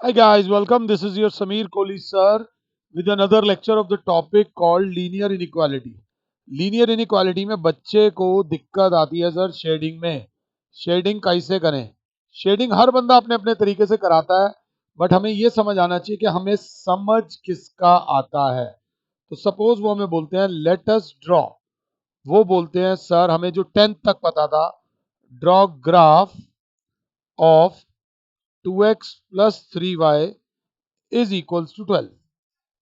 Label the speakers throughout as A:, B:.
A: Hi guys, welcome. This is your Sameer Kohli sir with another lecture of the topic called linear inequality. Linear inequality में बच्चे को दिक्कत आती है sir shading में। Shading कैसे करें? शेडिंग हर बंदा अपने अपने तरीके से कराता है, बट हमें ये समझ आना चाहिए कि हमें समझ किसका आता है। तो सपोज वो हमें बोलते हैं लेट अस ड्रॉ। वो बोलते हैं सर हमें जो 10th तक पता था, draw graph of 2x plus 3y is equals to 12।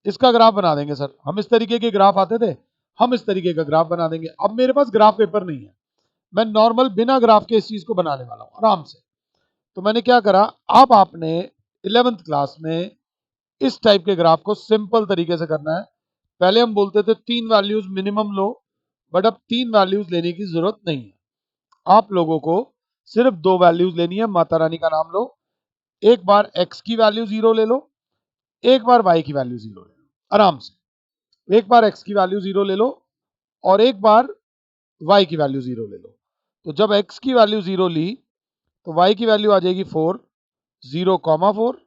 A: इसका ग्राफ बना देंगे सर। हम इस तरीके के ग्राफ आते थे, हम इस तरीके का ग्राफ बना देंगे। अब मेरे पास ग्राफ पेपर नहीं है, मैं नॉर्मल बिना ग्राफ के इस चीज को बनाने वाला हूं आराम से। तो मैंने क्या करा, अब आपने 11th क्लास में इस टाइप के ग्राफ को सिंपल तरीके से करना है। पहले हम बोलते थे 3 वैल्यूज मिनिमम लो, बट अब 3 वैल्यूज लेने की जरूरत नहीं है। आप लोगों को सिर्फ 2 वैल्यूज लेनी है। माता रानी का नाम लो। एक बार x की वैल्यू 0 ले लो, एक बार y की वैल्यू 0 ले लो आराम से। एक बार x की वैल्यू 0 ले लो और एक बार y की वैल्यू 0 ले लो। तो जब x की वैल्यू 0 ली तो y की वैल्यू आ जाएगी 4, 0,4।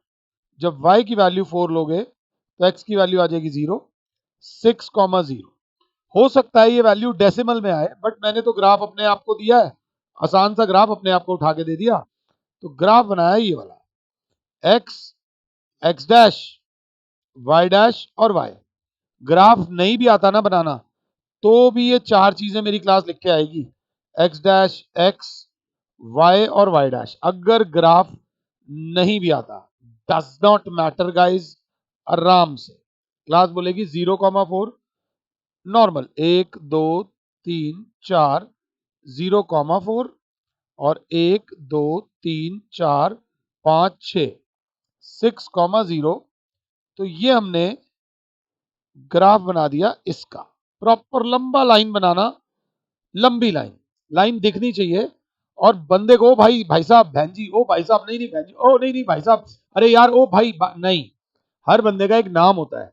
A: जब y की वैल्यू 4 लोगे तो x की वैल्यू आ जाएगी 0, 6,0। हो सकता है ये वैल्यू डेसिमल में आए, बट मैंने तो ग्राफ अपने आप को दिया है, आसान सा ग्राफ अपने आप को उठा के दे दिया। तो ग्राफ बनाया ये वाला, x, x dash, y dash और y। ग्राफ नहीं भी आता ना बनाना, तो भी ये 4 चीजें मेरी क्लास लिख के आएगी, x डैश, x, y और y डैश। अगर ग्राफ नहीं भी आता, डज नॉट मैटर गाइस, आराम से क्लास बोलेगी 0,4 नॉर्मल, 1 2 3 4, 0,4 और 1 2 3 4 5 6, 6,0। तो ये हमने ग्राफ बना दिया इसका। प्रॉपर लंबा लाइन बनाना, लंबी लाइन, लाइन दिखनी चाहिए। और बंदे को, भाई भाई साहब बहन जी, ओ भाई साहब, नहीं नहीं बहन जी, ओ नहीं नहीं भाई साहब, अरे यार ओ भाई नहीं। हर बंदे का एक नाम होता है।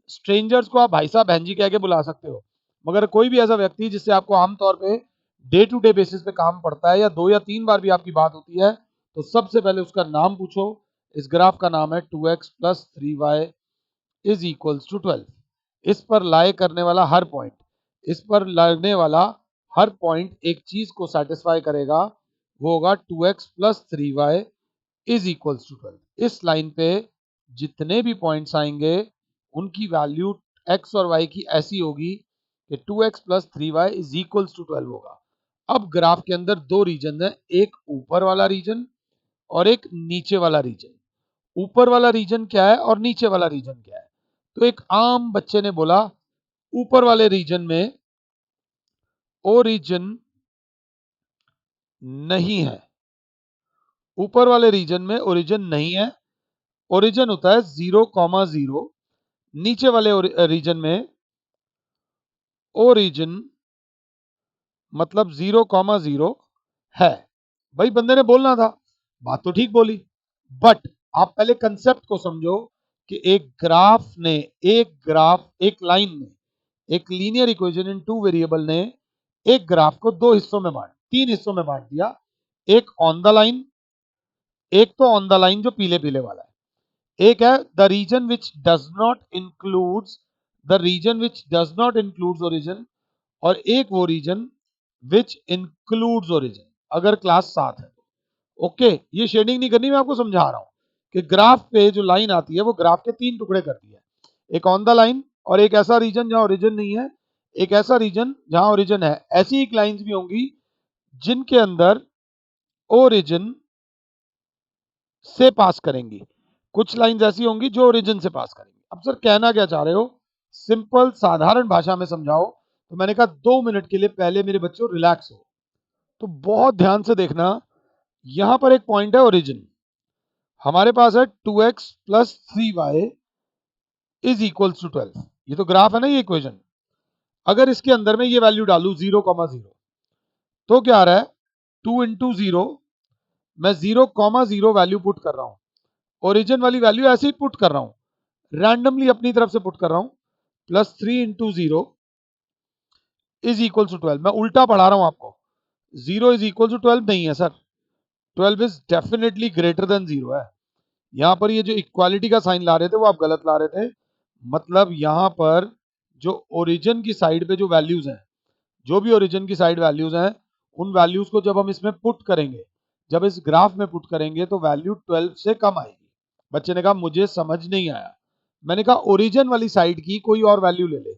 A: स्ट्रेंजर्स को आप भाई साहब बहन जी कह के बुला सकते हो, मगर कोई भी ऐसा व्यक्ति जिससे आपको आमतौर पे डे टू डे बेसिस पे काम पड़ता है, या 2 या 3 बार भी आपकी बात होती है, तो सबसे पहले उसका नाम पूछो। इस ग्राफ का नाम है 2x plus 3y is equals to 12। इस पर लाए करने वाला हर पॉइंट, इस पर लगने वाला हर पॉइंट एक चीज को सेटिस्फाई करेगा, वो होगा 2x plus 3y is equals to 12। इस लाइन पे जितने भी पॉइंट्स आएंगे उनकी वैल्यू x और y की ऐसी होगी कि 2x plus 3y is equals to 12 होगा। अब ग्राफ के अंदर 2 रीजन है, एक ऊपर वाला रीजन और एक नीचे वाला रीजन। ऊपर वाला रीजन क्या है और नीचे वाला रीजन क्या है? तो एक आम बच्चे ने बोला ऊपर वाले रीजन में ओरिजिन नहीं है। ऊपर वाले रीजन में ओरिजिन नहीं है, ओरिजिन होता है 0,0। नीचे वाले रीजन में ओरिजिन मतलब 0,0 है। भाई बंदे ने बोलना था, बात तो ठीक बोली, बट आप पहले कंसेप्ट को समझो कि एक लाइन ने, एक लीनियर इक्वेशन इन 2 वेरिएबल ने एक ग्राफ को 2 हिस्सों में बांट, 3 हिस्सों में बांट दिया। एक ऑन द लाइन, एक तो ऑन द लाइन जो पीले पीले वाला है, एक है the region which does not includes, the region which does not includes origin, और एक वो रीजन विच इंक्लूड्स ओरिजिन, अगर क्लास साथ है तो। ओके, ये शेडिंग नहीं करनी, मैं आपको समझा रहा हूं कि ग्राफ पे जो लाइन आती है वो ग्राफ के 3 टुकड़े करती है। एक ऑन द लाइन, और एक ऐसा रीजन जहां ओरिजिन नहीं है, एक ऐसा रीजन जहां ओरिजिन है। ऐसी एक लाइंस भी होंगी जिनके अंदर ओरिजिन से पास करेंगी, कुछ लाइंस ऐसी होंगी जो ओरिजिन से पास करेंगी। अब सर कहना क्या चाह रहे हो, सिंपल साधारण भाषा में समझाओ। तो मैंने कहा 2 मिनट के लिए पहले मेरे बच्चों रिलैक्स हो। तो बहुत ध्यान से देखना, यहां पर एक पॉइंट है ओरिजिन, हमारे पास है 2x plus 3y is equals to 12। ये तो ग्राफ है ना, ये इक्वेशन। अगर इसके अंदर में ये वैल्यू डालू 0,0, तो क्या आ रहा है, 2 × 0, मैं 0,0 वैल्यू पुट कर रहा हूं, ओरिजिन वाली वैल्यू ऐसे ही पुट कर रहा हूं, रैंडमली अपनी तरफ से पुट कर रहा हूं, प्लस 3 × 0 इज इक्वल टू 12। मैं उल्टा पढ़ा रहा हूं आपको, 0 इज इक्वल टू 12 नहीं है sir, 12 is definitely greater than 0 है। यहाँ पर ये जो इक्वालिटी का साइन ला रहे थे वो आप गलत ला रहे थे। मतलब यहाँ पर जो ओरिजिन की साइड पे जो वैल्यूज हैं, जो भी ओरिजिन की साइड वैल्यूज हैं, उन वैल्यूज को जब हम इसमें पुट करेंगे, जब इस ग्राफ में पुट करेंगे तो वैल्यू 12 से कम आएगी। बच्चे ने कहा मुझे समझ नहीं आया। मैंने कहा ओरिजिन वाली साइड की कोई और वैल्यू ले ले।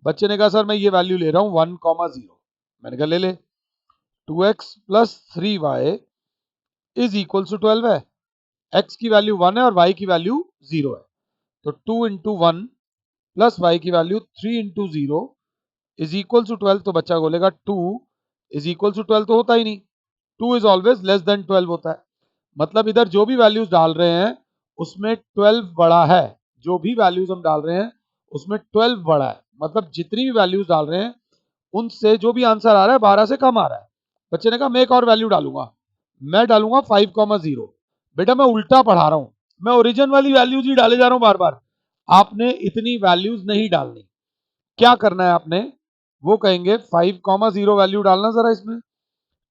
A: बच्चे ने कहा सर मैं ये वैल्यू ले रहा हूँ 1,0। मैंने कहा ले ले। 2x plus 3y is equal to 12 है। x की वैल्यू 1 है और y की वैल्यू 0 है। तो 2 इंटू 1 प्लस y की value 3 into 0 is equal to 12। तो बच्चा बोलेगा 2 इज इक्वल टू 12 तो होता ही नहीं। 2 इज ऑलवेज लेस देन 12 होता है। मतलब इधर जो भी वैल्यूज डाल रहे हैं उसमें 12 बड़ा है। जो भी वैल्यूज हम डाल रहे हैं उसमें 12 बड़ा है। मतलब जितनी भी वैल्यूज डाल रहे हैं उनसे जो भी आंसर आ रहा है 12 से कम आ रहा है। बच्चे ने कहा मैं एक और वैल्यू डालूंगा, मैं डालूंगा 5,0। बेटा मैं उल्टा पढ़ा रहा हूं, मैं ओरिजिन वाली वैल्यूज ही डाले जा रहा हूं बार बार। आपने इतनी वैल्यूज नहीं डालनी। क्या करना है आपने, वो कहेंगे 5,0 वैल्यू डालना जरा इसमें।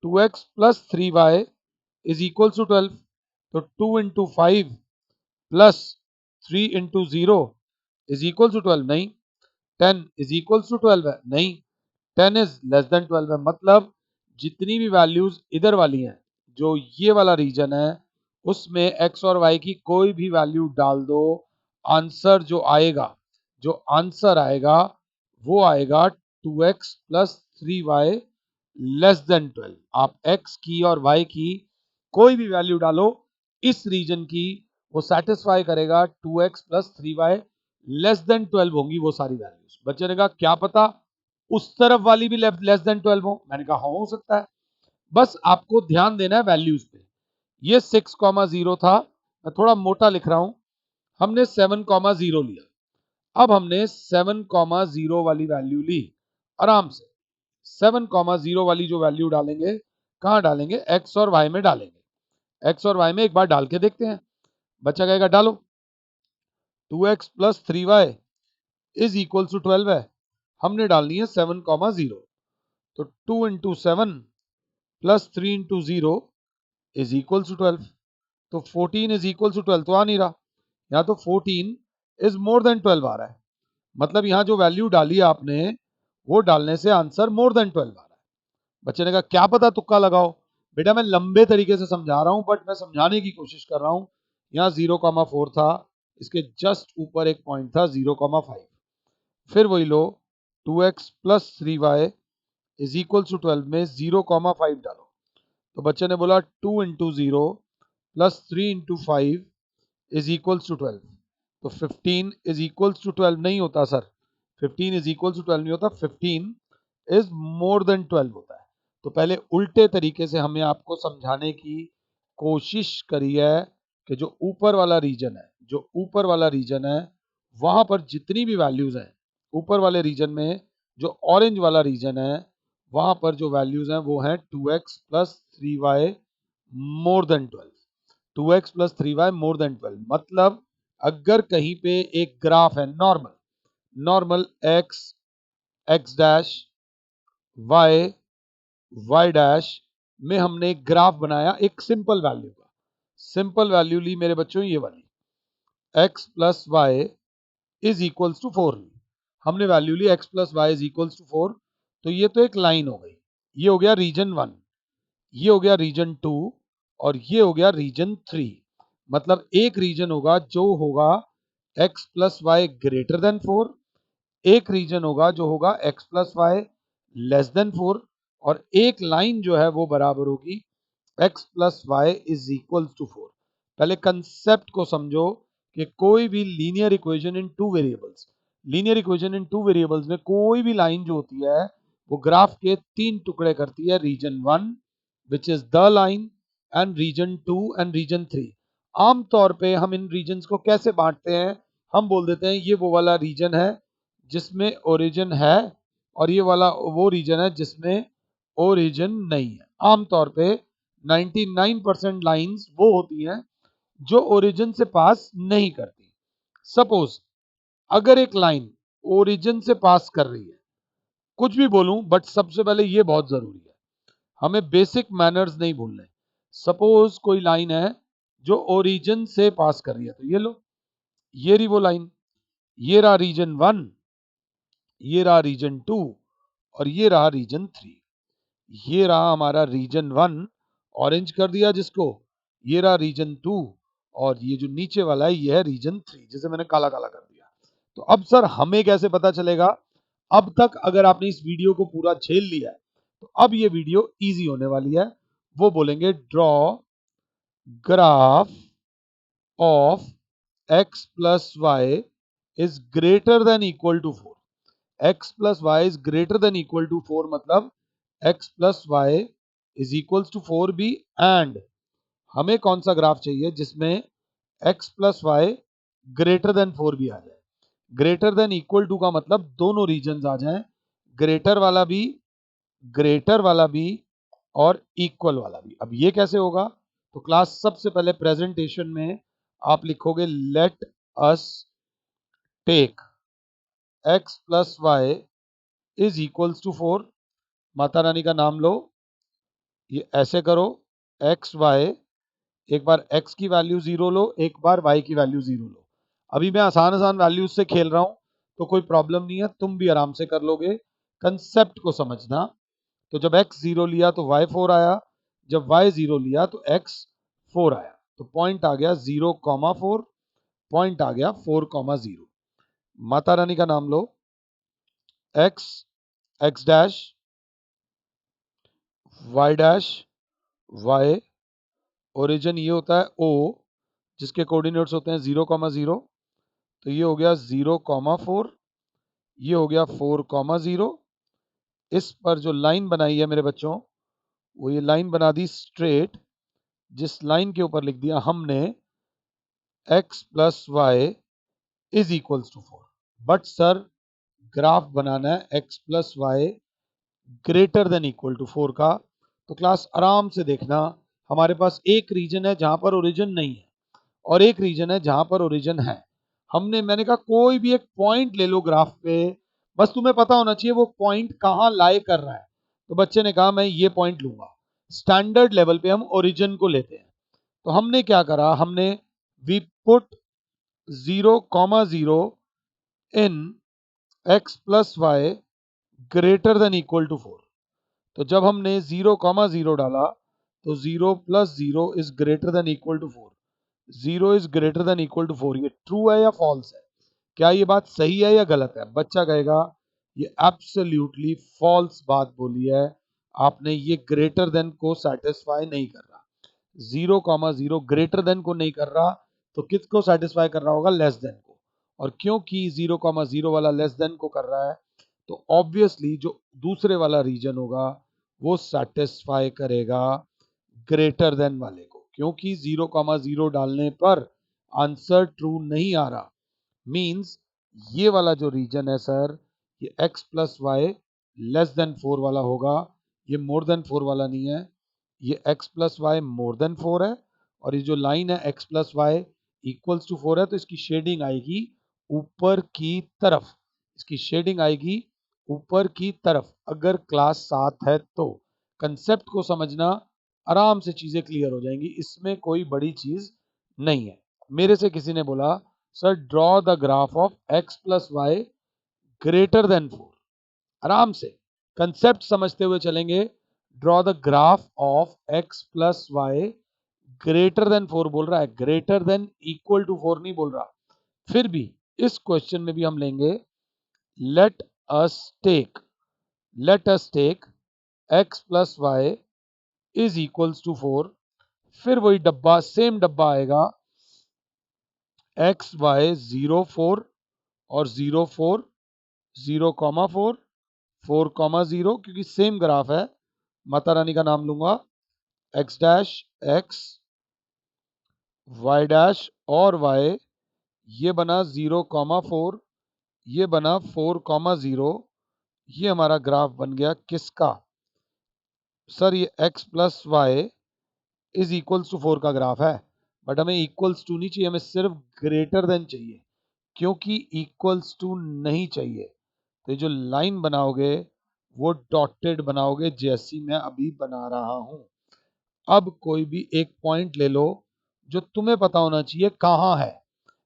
A: 2x plus 3y is equal to 12। तो 2 into 5 plus 3 into 0 is equal to 12 नहीं। 10 इज इक्वल टू 12 है नहीं। 10 इज लेस देन 12 है। मतलब जितनी भी वैल्यूज इधर वाली हैं, जो ये वाला रीजन है, उसमें x और y की कोई भी वैल्यू डाल दो, आंसर जो आएगा, जो आंसर आएगा वो आएगा 2x plus 3y less than 12। आप x की और y की कोई भी वैल्यू डालो इस रीजन की, वो सेटिस्फाई करेगा 2x plus 3y less than 12 होंगी वो सारी वैल्यूज। बच्चे ने कहा क्या पता उस तरफ वाली भी लेस देन 12 हो। मैंने कहा हाँ हो सकता है। बस आपको ध्यान देना है वैल्यूज पे। ये 6,0 था, मैं थोड़ा मोटा लिख रहा हूं। हमने 7,0 लिया। अब हमने 7,0 वाली वैल्यू ली आराम से। 7,0 वाली जो वैल्यू डालेंगे, कहां डालेंगे, x और y में डालेंगे। x और y में एक बार डाल के देखते हैं। बच्चा कहेगा डालो। 2x plus 3y is equal to 12 है। हमने डालनी है 7,0। तो 2 into 7 plus 3 into 0 is equal to 12। तो 14 इज इक्वल टू 12 तो आ नहीं रहा। यहाँ तो 14 इज मोर देन 12 आ रहा है। मतलब यहाँ जो वैल्यू डाली है आपने, वो डालने से आंसर मोर देन 12 आ रहा है। बच्चे ने कहा क्या पता तुक्का लगाओ। बेटा मैं लंबे तरीके से समझा रहा हूँ, बट मैं समझाने की कोशिश कर रहा हूँ। यहाँ 0,4 था, इसके जस्ट ऊपर एक पॉइंट था 0,5। फिर वही लो, 2x plus 3y is equal to 12 में 0,5 डालो। तो बच्चे ने बोला 2 into 0 plus 3 into 5 is equal to 12। तो 15 इज इक्वल टू 12 नहीं होता सर। 15 इज इक्वल टू 12 नहीं होता। 15 इज मोर देन 12 होता है। तो पहले उल्टे तरीके से हमें आपको समझाने की कोशिश करी है कि जो ऊपर वाला रीजन है, जो ऊपर वाला रीजन है, वहां पर जितनी भी वैल्यूज हैं, ऊपर वाले रीजन में जो ऑरेंज वाला रीजन है, वहां पर जो वैल्यूज हैं वो हैं 2x plus 3y more than 12। 2x plus 3y more than 12 मतलब अगर कहीं पे एक ग्राफ है normal, normal x, x dash, y, y dash में हमने एक ग्राफ बनाया एक सिंपल वैल्यू का। सिंपल वैल्यू ली मेरे बच्चों ये वाली, x plus y is equals to 4 ली। हमने वैल्यू ली x plus y is equals to 4। तो ये तो एक लाइन हो गई। ये हो गया रीजन 1, ये हो गया रीजन 2 और ये हो गया रीजन 3। मतलब एक रीजन होगा जो होगा x plus y greater than 4, एक रीजन होगा जो होगा x plus y less than 4, और एक लाइन जो है वो बराबर होगी x plus y is equal to 4। पहले कंसेप्ट को समझो कि कोई भी linear equation in two variables, linear equation in two variables में कोई भी लाइन जो होती है वो ग्राफ के 3 टुकड़े करती है, region 1 which is the line, and region 2 and region 3। आमतौर पे हम इन रीजन्स को कैसे बांटते हैं, हम बोल देते हैं ये वो वाला रीजन है जिसमें ओरिजिन है, और ये वाला वो रीजन है जिसमें ओरिजिन नहीं है। आमतौर पे 99% लाइंस वो होती हैं जो ओरिजिन से पास नहीं करती। सपोज अगर एक लाइन ओरिजिन से पास कर रही है, कुछ भी बोलूं बट सबसे पहले ये बहुत जरूरी है, हमें बेसिक मैनर्स नहीं भूलने। सपोज कोई लाइन है जो ओरिजिन से पास कर रही है। तो ये लो, ये रही वो लाइन, ये रहा रीजन 1, ये रहा रीजन 2 और ये रहा रीजन 3। ये रहा हमारा रीजन 1, ऑरेंज कर दिया जिसको, ये रहा रीजन 2 और ये जो नीचे वाला है ये है रीजन 3, जिसे मैंने काला काला कर दिया। तो अब सर हमें कैसे पता चलेगा? अब तक अगर आपने इस वीडियो को पूरा झेल लिया है तो अब ये वीडियो इजी होने वाली है। वो बोलेंगे draw graph of x plus y is greater than equal to 4। x plus y is greater than equal to 4 मतलब x plus y is equal to 4 भी। एंड हमें कौन सा ग्राफ चाहिए जिसमें x plus y greater than 4 भी आ जाए। Greater than equal to का मतलब दोनों रीजन आ जाएं, ग्रेटर वाला भी और इक्वल वाला भी। अब ये कैसे होगा? तो क्लास सबसे पहले प्रेजेंटेशन में आप लिखोगे let us take x plus y is equals to 4। Mata रानी का नाम लो, ये ऐसे करो x y, एक बार x की वैल्यू 0 लो, एक बार y की वैल्यू 0 लो। अभी मैं आसान आसान वैल्यूज से खेल रहा हूं तो कोई प्रॉब्लम नहीं है, तुम भी आराम से कर लोगे। कंसेप्ट को समझना। तो जब x 0 लिया तो y 4 आया, जब y 0 लिया तो x 4 आया। तो पॉइंट आ गया 0,4, पॉइंट आ गया 4,0। माता रानी का नाम लो, x x dash y dash y, origin ये होता है o जिसके कोऑर्डिनेट्स होते हैं 0,0। तो ये हो गया 0,4, ये हो गया 4,0। इस पर जो लाइन बनाई है मेरे बच्चों, वो ये लाइन बना दी स्ट्रेट, जिस लाइन के ऊपर लिख दिया हमने x plus y is equals to 4। But sir graph बनाना है x plus y greater than equal to 4 का। तो क्लास आराम से देखना, हमारे पास एक रीजन है जहां पर ओरिजिन नहीं है और एक रीजन है जहां पर ओरिजिन है। मैंने कहा कोई भी एक पॉइंट ले लो ग्राफ पे, बस तुम्हें पता होना चाहिए वो पॉइंट कहां लाई कर रहा है। तो बच्चे ने कहा मैं ये पॉइंट लूंगा। स्टैंडर्ड लेवल पे हम ओरिजिन को लेते हैं। तो हमने क्या करा, हमने we put 0,0 in x plus y greater than equal to 4। तो जब हमने 0,0 डाला तो 0 plus 0 is greater than equal to 4। 0 is greater than equal to 4, ये ट्रू है या फॉल्स है? क्या ये बात सही है या गलत है? बच्चा कहेगा ये एब्सोल्युटली फॉल्स बात बोली है आपने, ये ग्रेटर देन को सेटिस्फाई नहीं कर रहा। 0,0 ग्रेटर देन को नहीं कर रहा तो किसको सेटिस्फाई कर रहा होगा? लेस देन को। और क्योंकि 0,0 वाला लेस देन को कर रहा है तो ऑब्वियसली जो दूसरे वाला रीजन होगा वो सेटिस्फाई करेगा ग्रेटर देन वाले को, क्योंकि 0,0 डालने पर आंसर ट्रू नहीं आ रहा। मींस ये वाला जो रीजन है सर, ये x plus y less than 4 वाला होगा, ये मोर देन 4 वाला नहीं है। ये x plus y more than 4 है और ये जो लाइन है x plus y equals to 4 है, तो इसकी शेडिंग आएगी ऊपर की तरफ, इसकी शेडिंग आएगी ऊपर की तरफ अगर क्लास 7 है तो। कंसेप्ट को समझना, आराम से चीजें क्लियर हो जाएंगी, इसमें कोई बड़ी चीज नहीं है। मेरे से किसी ने बोला sir draw the graph of x plus y greater than 4। आराम से कंसेप्ट समझते हुए चलेंगे। Draw the graph of x plus y greater than 4 बोल रहा है, ग्रेटर देन इक्वल टू 4 नहीं बोल रहा। फिर भी इस क्वेश्चन में भी हम लेंगे let us take let us take x plus y is equals to 4। फिर वही डब्बा, सेम डब्बा आएगा x y 0 4 और 0 4 0,4 4,0, क्योंकि सेम ग्राफ है। माता रानी का नाम लूंगा, x dash x y dash और y, ये बना 0,4, ये बना 4,0। ये हमारा ग्राफ बन गया किसका? सर ये x plus y is equals to 4 का ग्राफ है, बट हमें इक्वल्स टू नहीं चाहिए, हमें सिर्फ ग्रेटर देन चाहिए, क्योंकि इक्वल्स टू नहीं चाहिए तो ये जो लाइन बनाओगे वो डॉटेड बनाओगे जैसी मैं अभी बना रहा हूं। अब कोई भी एक पॉइंट ले लो, जो तुम्हें पता होना चाहिए कहाँ है।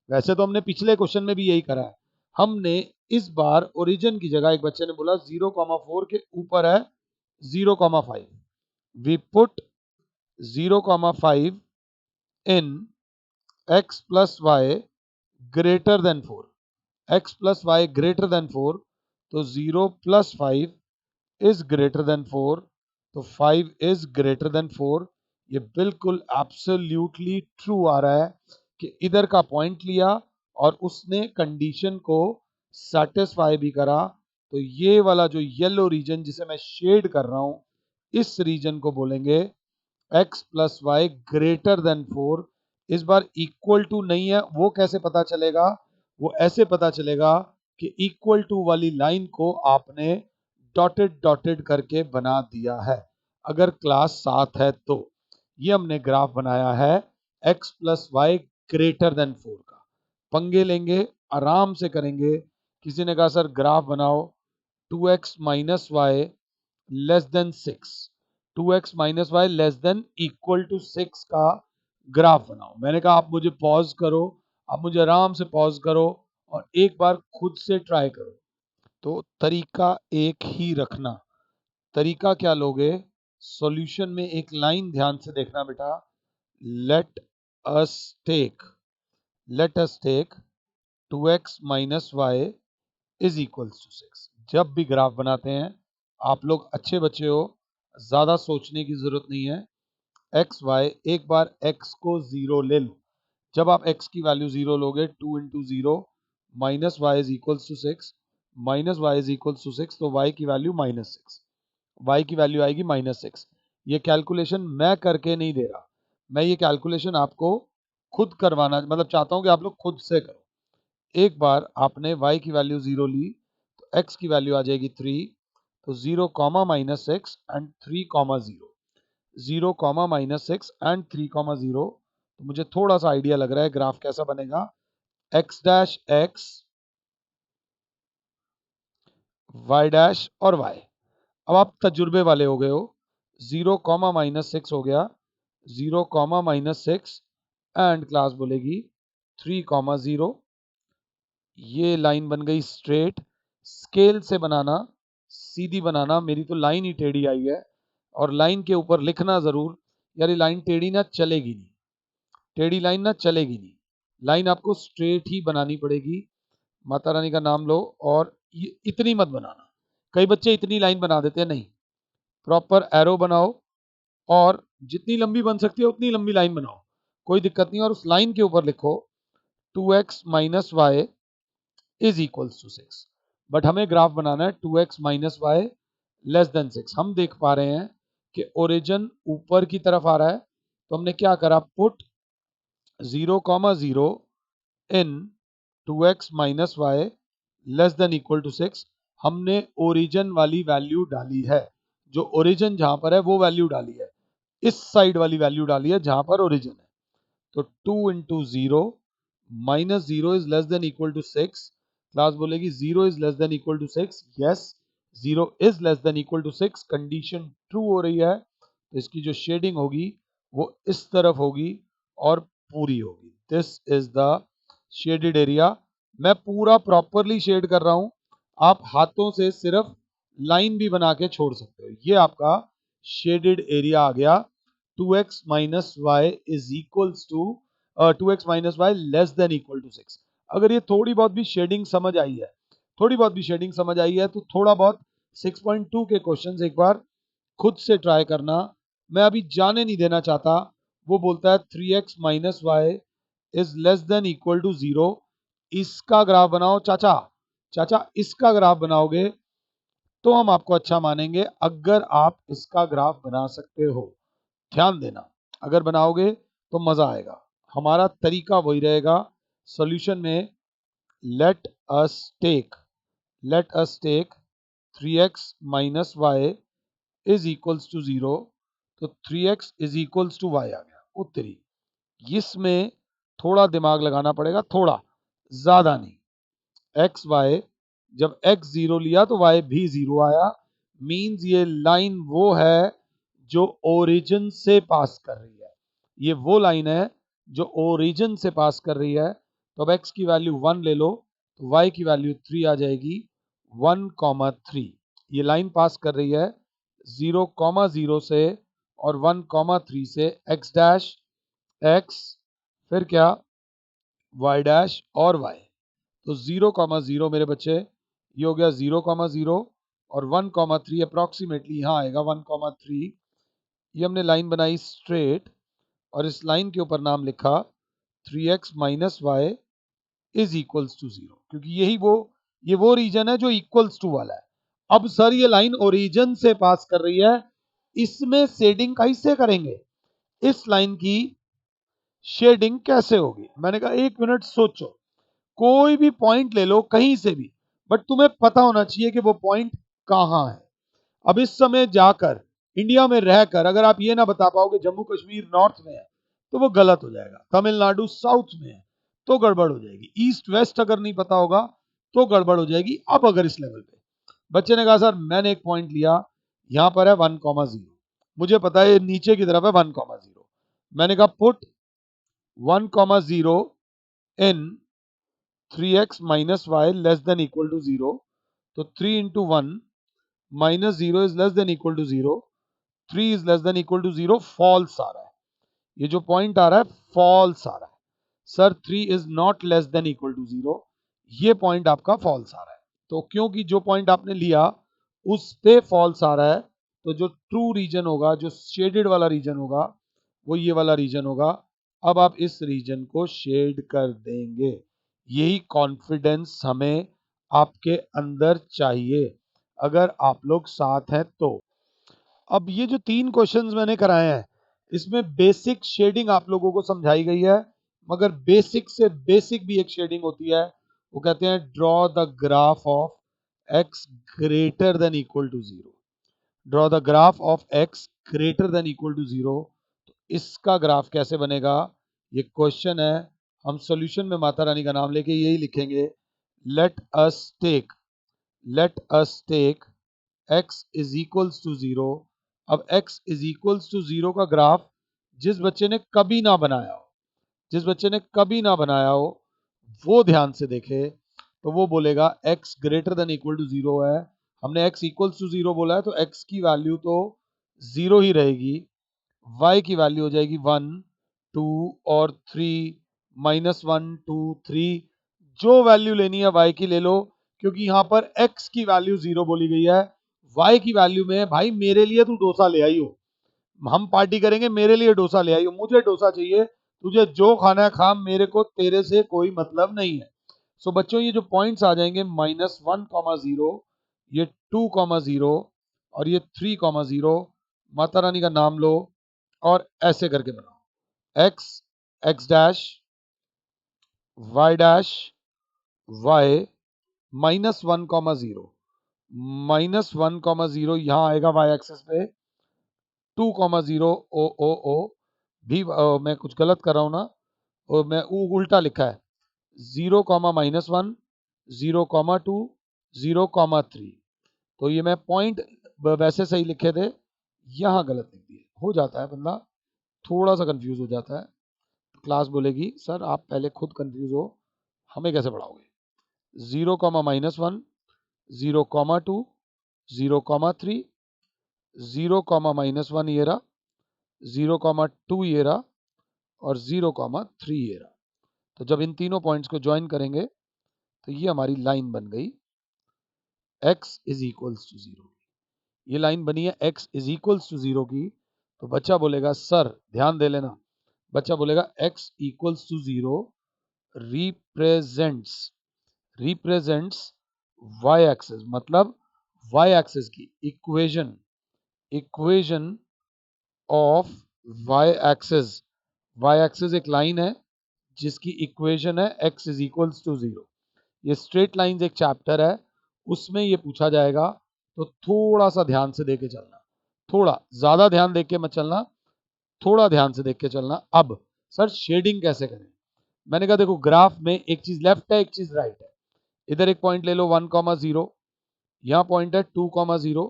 A: वैसे तो हमने पिछले क्वेश्चन में भी यही करा है। हमने इस बार ओरिजिन की जगह, एक बच्चे ने बोला 0,4 के ऊपर है 0,5, we put 0,5 in x plus y greater than 4, x plus y greater than 4, तो 0 प्लस 5 इज ग्रेटर देन 4, तो 5 इज ग्रेटर देन 4। ये बिल्कुल एब्सोल्युटली ट्रू आ रहा है कि इधर का पॉइंट लिया और उसने कंडीशन को सेटिस्फाई भी करा। तो ये वाला जो येलो रीजन जिसे मैं शेड कर रहा हूं, इस रीजन को बोलेंगे x plus y greater than 4। इस बार इक्वल टू नहीं है, वो कैसे पता चलेगा? वो ऐसे पता चलेगा कि इक्वल टू वाली लाइन को आपने डॉटेड डॉटेड करके बना दिया है, अगर क्लास 7 है तो। ये हमने ग्राफ बनाया है x plus y greater than 4 का। पंगे लेंगे, आराम से करेंगे। किसी ने कहा सर ग्राफ बनाओ 2x minus y less than 6, 2x minus y less than equal to 6 का ग्राफ बनाओ। मैंने कहा आप मुझे पॉज करो, आप मुझे आराम से पॉज करो और एक बार खुद से ट्राई करो। तो तरीका एक ही रखना। तरीका क्या लोगे? सॉल्यूशन में एक लाइन ध्यान से देखना बेटा। Let us take let us take 2x minus y is equals to 6। जब भी ग्राफ बनाते हैं, आप लोग अच्छे बच्चे हो, ज़्यादा सोचने की ज़रूरत नहीं है। एक्स वाई, एक बार x को 0 ले लो। जब आप x की वैल्यू 0 लोगे, 2 into 0 minus y is equals to 6, minus y is equals to 6, तो y की वैल्यू -6, y की वैल्यू आएगी -6। ये कैलकुलेशन मैं करके नहीं दे रहा, मैं ये कैलकुलेशन आपको खुद करवाना, मतलब चाहता हूँ कि आप लोग खुद से करो। एक बार आपने y की वैल्यू 0 ली, तो x की वैल्यू आ जाएगी 3, तो 0 comma -6 and 3 comma 0, 0 comma -6 and 3 comma 0। तो मुझे थोड़ा सा आइडिया लग रहा है ग्राफ कैसा बनेगा। x dash x, y dash और y। अब आप तजुर्बे वाले हो गए हो। 0 कॉमा -6 हो गया, 0 कॉमा -6 एंड क्लास बोलेगी 3 कॉमा 0। ये लाइन बन गई स्ट्रेट। स्केल से बनाना, सीधी बनाना, मेरी तो लाइन ही टेढ़ी आई है। और लाइन के ऊपर लिखना जरूर, यार ये लाइन टेढ़ी ना चलेगी नहीं, टेढ़ी लाइन ना चलेगी नहीं, लाइन आपको स्ट्रेट ही बनानी पड़ेगी। माता रानी का नाम लो। और ये इतनी मत बनाना, कई बच्चे इतनी लाइन बना देते हैं, नहीं, प्रॉपर एरो बनाओ और जितनी लंबी बन सकती है उतनी लंबी लाइन बनाओ, कोई दिक्कत नहीं। और उस लाइन के ऊपर लिखो 2x minus y is equals to 6। But हमें ग्राफ बनाना है 2x minus y less than 6। हम देख पा रहे हैं कि ओरिजिन ऊपर की तरफ आ रहा है, तो हमने क्या करा, put 0 comma 0 in 2x minus y less than equal to 6। हमने ओरिजिन वाली वैल्यू डाली है, जो ओरिजिन जहां पर है वो वैल्यू डाली है, इस साइड वाली वैल्यू डाली है जहां पर ओरिजिन है। तो 2 into 0 minus 0 is less than equal to 6। Class बोलेगी 0 is less than equal to 6। Yes, 0 is less than equal to 6, condition true हो रही है। तो इसकी जो शेडिंग होगी वो इस तरफ होगी और पूरी होगी। This is the shaded area. मैं पूरा प्रॉपरली शेड कर रहा हूं, आप हाथों से सिर्फ लाइन भी बना के छोड़ सकते हो। ये आपका शेडेड एरिया आ गया। 2x minus y is equals to 2x minus y less than equal to 6। अगर ये थोड़ी बहुत भी शेडिंग समझ आई है, थोड़ी बहुत भी शेडिंग समझ आई है, तो थोड़ा बहुत 6.2 के क्वेश्चंस एक बार खुद से ट्राई करना। मैं अभी जाने नहीं देना चाहता। वो बोलता है 3x minus y is less than equal to 0, इसका ग्राफ बनाओ। चाचा, चाचा इसका ग्राफ बनाओगे तो हम आपको अच्छा मानेंगे, अगर आप इसका ग्राफ बना सकते हो। ध्यान देना, अगर बनाओगे तो मजा आएगा। हमारा तरीका वही रहेगा सॉल्यूशन में। Let us take let us take 3x minus y is equals to 0, तो 3x is equals to y आ गया उत्तरी। इसमें थोड़ा दिमाग लगाना पड़ेगा, थोड़ा, ज्यादा नहीं। एक्स वाई, जब x 0 लिया तो y भी 0 आया। मींस ये लाइन वो है जो ओरिजिन से पास कर रही है, ये वो लाइन है जो ओरिजिन से पास कर रही है, तो अब x की वैल्यू 1 ले लो तो y की वैल्यू 3 आ जाएगी, 1,3। ये लाइन पास कर रही है 0,0 से और 1,3 से x डैश x, फिर क्या y डैश और y। तो 0,0 मेरे बच्चे ये हो गया 0,0 और 1,3 अप्रॉक्सीमेटली यहाँ आएगा 1,3। ये हमने लाइन बनाई स्ट्रेट और इस लाइन के ऊपर नाम लिखा 3x minus y is equals to 0, क्योंकि ये वो रीजन है जो इक्वल्स टू वाला है। अब सर ये लाइन ओरिजिन से पास कर रही है, इसमें शेडिंग कैसे करेंगे, इस लाइन की शेडिंग कैसे होगी? मैंने कहा 1 मिनट सोचो, कोई भी पॉइंट ले लो कहीं से भी, बट तुम्हें पता होना चाहिए कि वो पॉइंट कहां है। अब इस समय जाकर इंडिया में रहकर अगर आप ये ना बता पाओगे जम्मू कश्मीर नॉर्थ में है तो वो गलत हो जाएगा, तमिलनाडु साउथ में है तो गड़बड़ हो जाएगी, ईस्ट वेस्ट अगर नहीं पता होगा तो गड़बड़ हो जाएगी। अब अगर इस लेवल पे बच्चे ने कहा सर मैंने एक पॉइंट लिया, यहां पर है 1,0, मुझे पता है ये नीचे की तरफ है 1,0, मैंने कहा put 1,0 in 3x minus y less than equal to 0, तो 3 into 1 minus 0 is less than equal to 0, 3 is less than equal to 0, false आ रहा है। ये जो पॉइंट आ रहा है फॉल्स आ रहा है, sir 3 is not less than equal to 0, ये पॉइंट आपका फॉल्स आ रहा है। तो क्योंकि जो पॉइंट आपने लिया उस पे फॉल्स आ रहा है, तो जो ट्रू रीजन होगा, जो शेडेड वाला रीजन होगा, वो ये वाला रीजन होगा। अब आप इस रीजन को शेड कर देंगे, यही कॉन्फिडेंस हमें आपके अंदर चाहिए अगर आप लोग साथ हैं तो। अब ये जो 3 क्वेश्चंस मैंने कराए हैं इसमें बेसिक शेडिंग आप लोगों को समझाई गई है, मगर बेसिक से बेसिक भी एक शेडिंग होती है, वो कहते हैं draw the graph of x greater than equal to 0। Draw the graph of x greater than equal to 0। तो इसका ग्राफ कैसे बनेगा, ये क्वेश्चन है। हम सॉल्यूशन में माता रानी का नाम लेके यही लिखेंगे, let us take x is equals to 0। अब x इज इक्वल्स टू 0 का ग्राफ जिस बच्चे ने कभी ना बनाया हो, जिस बच्चे ने कभी ना बनाया हो वो ध्यान से देखे, तो वो बोलेगा x greater than equal to 0 है। हमने x इक्वल्स टू 0 बोला है तो x की वैल्यू तो 0 ही रहेगी, y की वैल्यू हो जाएगी 1, 2 और 3, -1, 2, 3, जो वैल्यू लेनी है y की ले लो, क्योंकि यहां पर x की वैल्यू 0 बोली गई है, y की वैल्यू में भाई मेरे लिए तू डोसा ले आई हो, हम पार्टी करेंगे, मेरे लिए डोसा ले आई हो, मुझे डोसा चाहिए, तुझे जो खाना है खा, मेरे को तेरे से कोई मतलब नहीं है। सो बच्चों ये जो पॉइंट्स आ जाएंगे -1,0, ये 2,0 और ये 3,0, माता रानी का नाम लो और ऐसे करके बनाओ, x dash y dash y -1,0, -1,0 यहाँ आएगा y एक्सिस पे, 2,0 ओ भी मैं कुछ गलत कर रहा हूँ ना, और मैं उल्टा लिखा है, 0,-1, 0,2, 0,3, तो ये मैं पॉइंट वैसे सही लिखे थे, यहाँ गलत लिख दिए। हो जाता है बंदा थोड़ा सा कंफ्यूज हो जाता है, क्लास बोलेगी सर आप पहले खुद कंफ्यूज हो, हमें कैसे पढ़ाओगे। 0,-1, 0,2, 0,3, 0,-1 ये रहा, 0,2 ये रहा और 0,3 ये रहा। तो जब इन तीनों पॉइंट्स को ज्वाइन करेंगे तो ये हमारी लाइन बन गई x इज इक्वल्स टू 0। ये लाइन बनी है x इज इक्वल्स टू 0 की, तो बच्चा बोलेगा सर ध्यान दे लेना, बच्चा बोलेगा x equals to 0 represents y axis, मतलब y एक्सिस की equation of y axis. y axis एक लाइन है जिसकी इक्वेशन है x इज इक्वल्स टू 0। ये स्ट्रेट लाइंस एक चैप्टर है, उसमें ये पूछा जाएगा, तो थोड़ा सा ध्यान से देके चलना, थोड़ा ज्यादा ध्यान देके मत चलना, थोड़ा ध्यान से देख के चलना। अब सर शेडिंग कैसे करें, मैंने कहा देखो ग्राफ में एक चीज लेफ्ट है एक चीज राइट है, इधर एक पॉइंट ले लो 1,0, यहाँ पॉइंट है 2,0,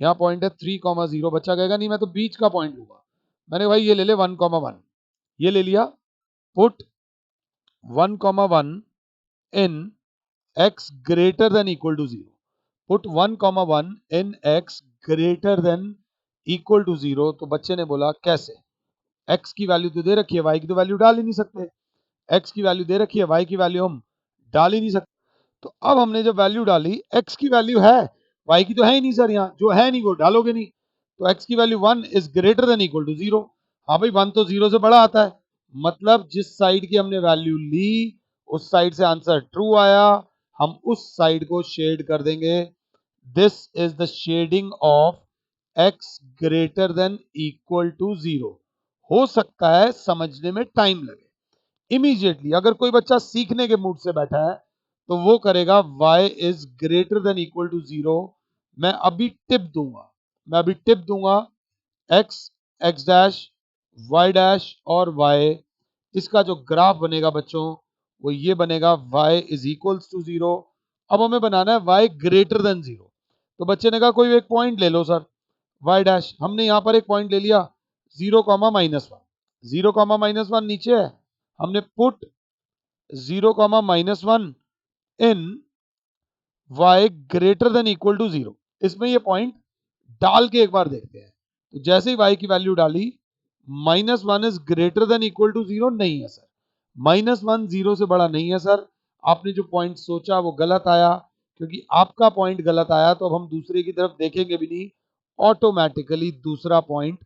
A: यहाँ पॉइंट है 3,0। बच्चा कहेगा नहीं मैं तो बीच का पॉइंट लूंगा, मैंने भाई ये ले ले 1,1, ये ले लिया, put 1,1 in x greater than equal to 0. Put 1,1 in x greater than equal to 0. तो बच्चे ने बोला कैसे, x की वैल्यू तो दे रखी है, y की तो वैल्यू डाल ही नहीं सकते, x की वैल्यू दे रखी है, y की वैल्यू हम डाल ही नहीं सकते। तो अब हमने जब वैल्यू डाली, x की वैल्यू है, y की तो है ही नहीं सर, यहाँ जो है नहीं वो डालोगे नहीं, तो x की value 1 is greater than equal to 0। हाँ भाई 1 तो 0 से बड़ा आता है, मतलब जिस साइड की हमने वैल्यू ली उस साइड से आंसर ट्रू आया, हम उस साइड को शेड कर देंगे। This is the shading of x greater than equal to 0। हो सकता है समझने में टाइम लगे, इमीडिएटली अगर कोई बच्चा सीखने के मूड से बैठा है तो वो करेगा y is greater than equal to 0। मैं अभी टिप दूंगा x, x dash, y dash और y, इसका जो ग्राफ बनेगा बच्चों वो ये बनेगा y इज इक्वल्स टू 0। अब हमें बनाना है y ग्रेटर देन 0। तो बच्चे ने कहा कोई एक पॉइंट ले लो सर, y डैश, हमने यहां पर एक पॉइंट ले लिया 0, -1, 0, -1 नीचे है, हमने put 0, -1 in y greater than equal to 0। इसमें ये पॉइंट डाल के एक बार देखते हैं। तो जैसे ही y की वैल्यू डाली, -1 is greater than equal to 0 नहीं है सर, -1 0 से बड़ा नहीं है सर, आपने जो पॉइंट सोचा वो गलत आया, क्योंकि आपका पॉइंट गलत आया तो अब हम दूसरे की तरफ देखेंगे भी नहीं, ऑटोमेटिकली दूसरा पॉइंट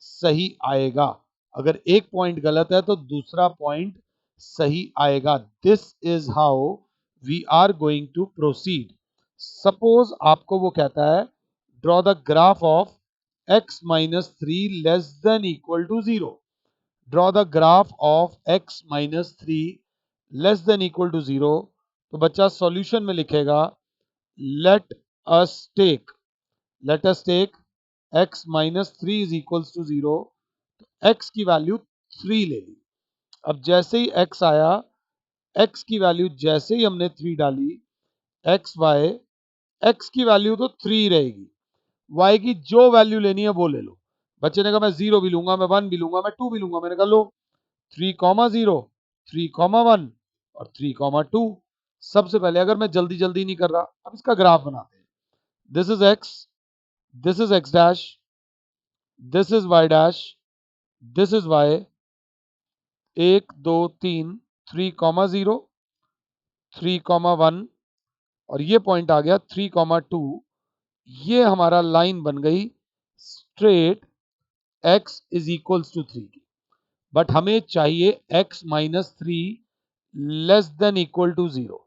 A: सही आएगा। अगर एक पॉइंट गलत है तो दूसरा पॉइंट सही आएगा। This is how we are going to proceed. Suppose आपको वो कहता है draw the graph of x minus 3 less than equal to 0. Draw the graph of x minus 3 less than equal to 0. तो बच्चा सॉल्यूशन में लिखेगा let us take x minus 3 is equals to 0। तो x की वैल्यू 3 ले ली। अब जैसे ही x आया, x की वैल्यू जैसे ही हमने 3 डाली, x की वैल्यू तो 3 रहेगी, y की जो वैल्यू लेनी है वो ले लो। बच्चे ने कहा मैं 0 भी लूंगा, मैं 1 भी लूंगा, मैं 2 भी लूंगा। मैंने कहा लो 3,0, 3,1 और 3,2। सबसे पहले अगर मैं जल्दी जल्दी नहीं कर रहा, अब इसका ग्राफ बनाते हैं। This is x, this is x dash, this is y dash, this is y, 1 2 3, 3,0, 3,1 और ये पॉइंट आ गया 3,2। ये हमारा लाइन बन गई straight x is equals to 3 की। बट हमें चाहिए x minus 3 less than equal to 0।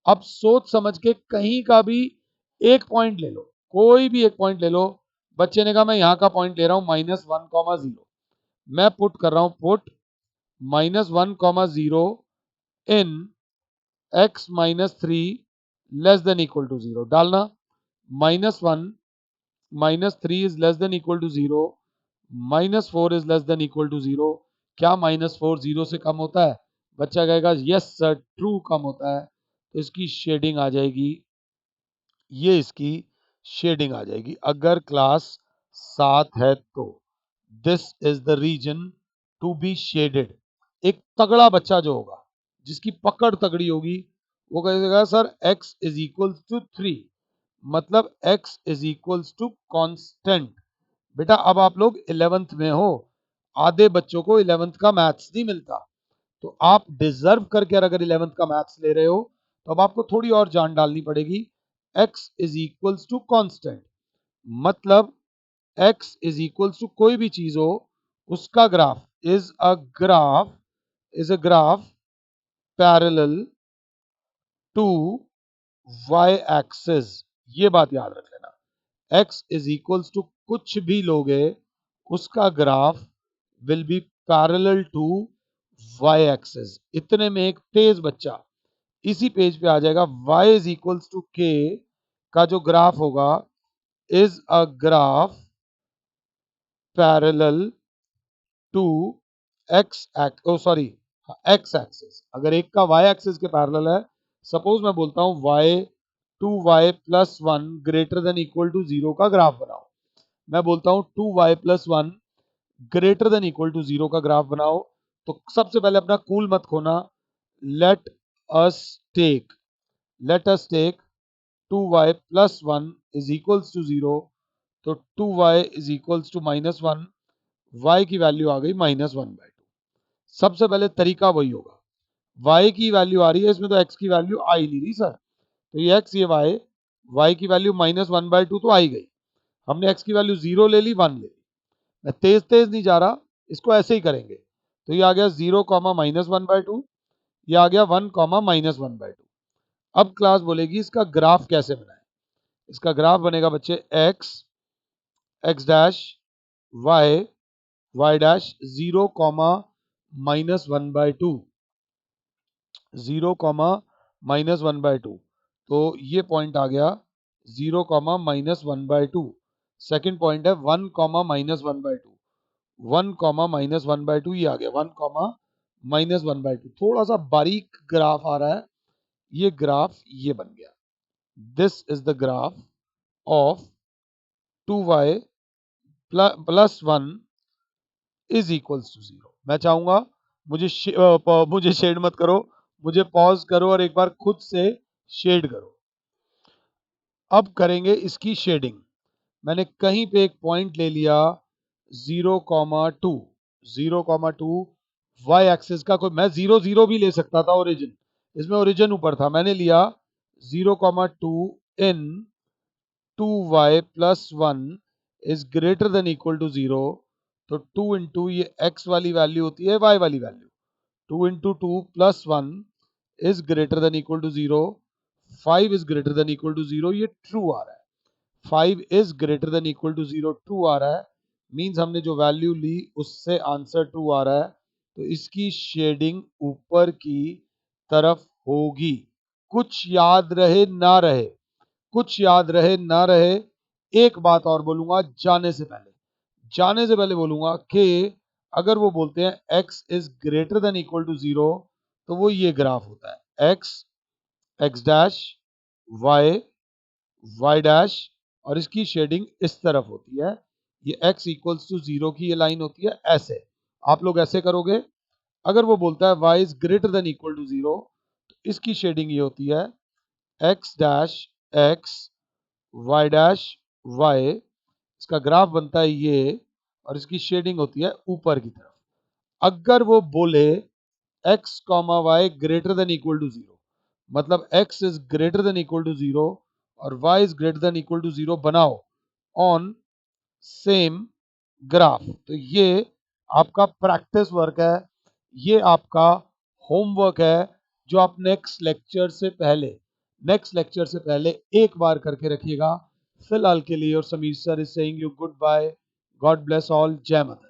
A: अब सोच समझ के कहीं का भी एक पॉइंट ले लो, कोई भी एक पॉइंट ले लो। बच्चे ने कहा मैं यहां का पॉइंट ले रहा हूं -1,0। मैं पुट कर रहा हूं put -1,0 in x minus 3 less than equal to 0 डालना। -1 -3 is less than equal to 0, -4 is less than equal to 0। क्या -4 0 से कम होता है? बच्चा कहेगा यस सर ट्रू कम होता है। तो इसकी शेडिंग आ जाएगी, ये इसकी शेडिंग आ जाएगी अगर क्लास 7 है तो। This is the reason to be shaded. एक तगड़ा बच्चा जो होगा, जिसकी पकड़ तगड़ी होगी, वो कहेगा sir x is equal to 3, मतलब x is equal to constant. बेटा अब आप लोग 11th में हो, आधे बच्चों को 11th का मैथ्स नहीं मिलता, तो आप डिजर्व करके अगर 11th का मैथ्स ले रहे हो तो अब आपको थोड़ी और जान डालनी पड़ेगी। x is equals to constant, मतलब x इज इक्वल्स टू कोई भी चीज हो उसका graph is a graph parallel to y axis. ये बात याद रख लेना, x इज इक्वल्स टू कुछ भी लोगे उसका graph will be parallel to y axis. इतने में एक तेज बच्चा इसी पेज पे आ जाएगा, y is equals to k का जो ग्राफ होगा is a graph parallel to x axis. अगर एक का y एक्सिस के पैरेलल है, सपोज मैं बोलता हूं y 2y plus 1 greater than equal to 0 का ग्राफ बनाओ, मैं बोलता हूं 2y plus 1 greater than equal to 0 का ग्राफ बनाओ, तो सबसे पहले अपना कूल मत खोना। Let us take let us take 2y plus 1 is equals to 0। तो 2y is equals to minus 1, y की वैल्यू आ गई -1/2। सबसे पहले तरीका वही होगा, y की वैल्यू आ रही है, इसमें तो x की वैल्यू आ ही नहीं रही सर, तो ये x ये y की वैल्यू -1/2 तो आ ही गई। हमने x की वैल्यू 0 ले ली, 1 ले ली। मैं तेज तेज नहीं जा रहा, इसको ऐसे ही करेंगे। तो ये आ गया 0 -1/2, ये आ गया 1 -1/2। अब क्लास बोलेगी इसका ग्राफ कैसे बनाए। इसका ग्राफ बनेगा बच्चे x dash y y dash 0 -1/2, 0 -1/2। तो ये पॉइंट आ गया 0 -1/2। सेकेंड पॉइंट है 1 -1/2, 1 -1/2, ये आ गया 1 -1/2। थोड़ा सा बारीक ग्राफ आ रहा है, ये ग्राफ ये बन गया। This is the graph of 2y plus 1 is equals to 0। मैं चाहूंगा मुझे शेड मत करो, मुझे पॉज करो और एक बार खुद से शेड करो। अब करेंगे इसकी शेडिंग। मैंने कहीं पे एक पॉइंट ले लिया 0,2, 0,2 वाई एक्सिस का, कोई मैं 0,0 भी ले सकता था ओरिजिन, इसमें ओरिजिन ऊपर था, मैंने लिया 0,2 in 2y plus 1 is greater than equal to 0। तो 2 इंटू ये x वाली वैल्यू होती है y वाली value, 2 into 2 plus 1 is greater than equal to 0। 5 is greater than equal to 0, ये ट्रू आ रहा है। 5 is greater than equal to 0 true आ रहा है, मीन्स हमने जो वैल्यू ली उससे आंसर ट्रू आ रहा है। तो इसकी शेडिंग ऊपर की तरफ होगी। कुछ याद रहे ना रहे, कुछ याद रहे ना रहे, एक बात और बोलूंगा जाने से पहले बोलूंगा कि अगर वो बोलते हैं x is greater than equal to 0, तो वो ये ग्राफ होता है x dash y y dash, और इसकी शेडिंग इस तरफ होती है। ये x इक्वल्स टू 0 की ये लाइन होती है, ऐसे आप लोग ऐसे करोगे। अगर वो बोलता है y is greater than equal to 0, तो इसकी शेडिंग ये होती है x dash x y dash y, इसका ग्राफ बनता है ये, और इसकी शेडिंग होती है ऊपर की तरफ। अगर वो बोले x comma y greater than equal to 0, मतलब x is greater than equal to 0 और y is greater than equal to 0 बनाओ ऑन सेम ग्राफ, तो ये आपका प्रैक्टिस वर्क है, ये आपका होमवर्क है, जो आप नेक्स्ट लेक्चर से पहले एक बार करके रखिएगा। फिलहाल के लिए और Sameer sir is saying you goodbye, God bless all, जय माता।